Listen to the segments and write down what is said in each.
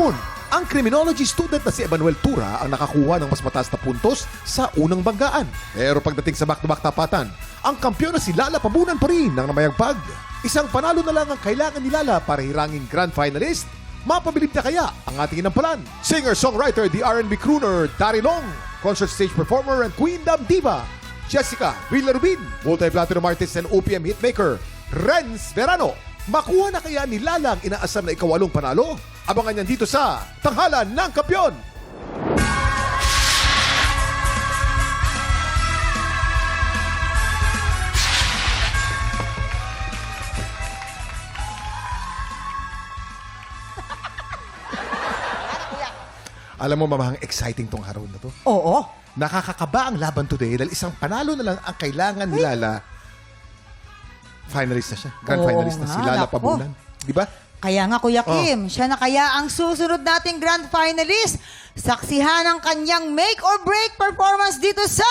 Kahapon, ang criminology student na si Emmanuel Tura ang nakakuha ng mas mataas na puntos sa unang banggaan. Pero pagdating sa back-to-back tapatan, ang kampiyon na si Lala Pabunan pa rin ng namayagpag. Isang panalo na lang ang kailangan ni Lala para hirangin grand finalist. Mapabilib na kaya ang ating inampalan? Singer-songwriter, the R&B crooner Dari Long, concert stage performer and Queendom diva Jessica Villarubin, multi-platinum artist and OPM hitmaker Renz Verano. Makuha na kaya ni Lala ang inaasam na ikawalong panalo? Abangan yan dito sa Tanghalan ng Kampiyon! Alam mo, mamahang exciting tong araw na to. Oo. Nakakakaba ang laban today dahil isang panalo na lang ang kailangan ni Lala. Finalist na siya. Grand Oo finalist na si nga, Lala nako. Pabunan. Di ba? Kaya nga, Kuya Kim, siya na kaya ang susunod nating grand finalist. Saksihan ang kanyang make or break performance dito sa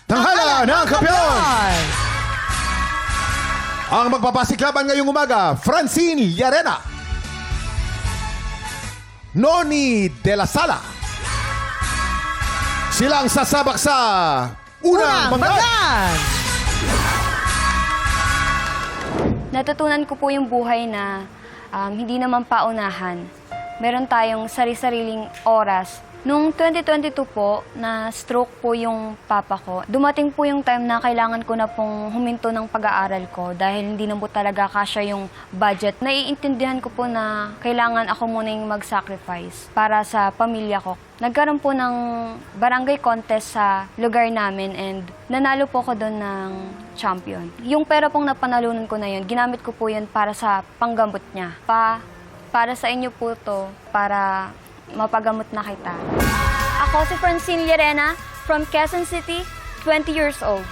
Tanghalan ng Kampiyon! Ang magpapasiklaban ngayong umaga, Francine Llarena, Noni de la Sala. Silang sasabak sa unang banggaan. Natutunan ko po yung buhay na hindi naman paunahan. Meron tayong sari-sariling oras. Noong 2022 po, na-stroke po yung papa ko. Dumating po yung time na kailangan ko na pong huminto ng pag-aaral ko dahil hindi na po talaga kasya yung budget. Naiintindihan ko po na kailangan ako muna yung mag-sacrifice para sa pamilya ko. Nagkaroon po ng barangay contest sa lugar namin and nanalo po ako doon ng champion. Yung pera pong napanalunan ko na yun, ginamit ko po yun para sa panggamot niya. Para sa inyo po to, para mapagamot na kita. Ako si Francine Llarena from Quezon City, 20 years old.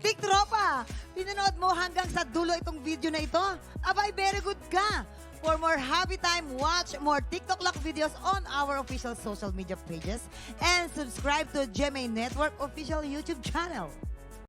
Tik Tropa, pinanood mo hanggang sa dulo itong video na ito? Abay, very good ka! For more happy time, watch more TikTok Lock videos on our official social media pages and subscribe to GMA Network official YouTube channel.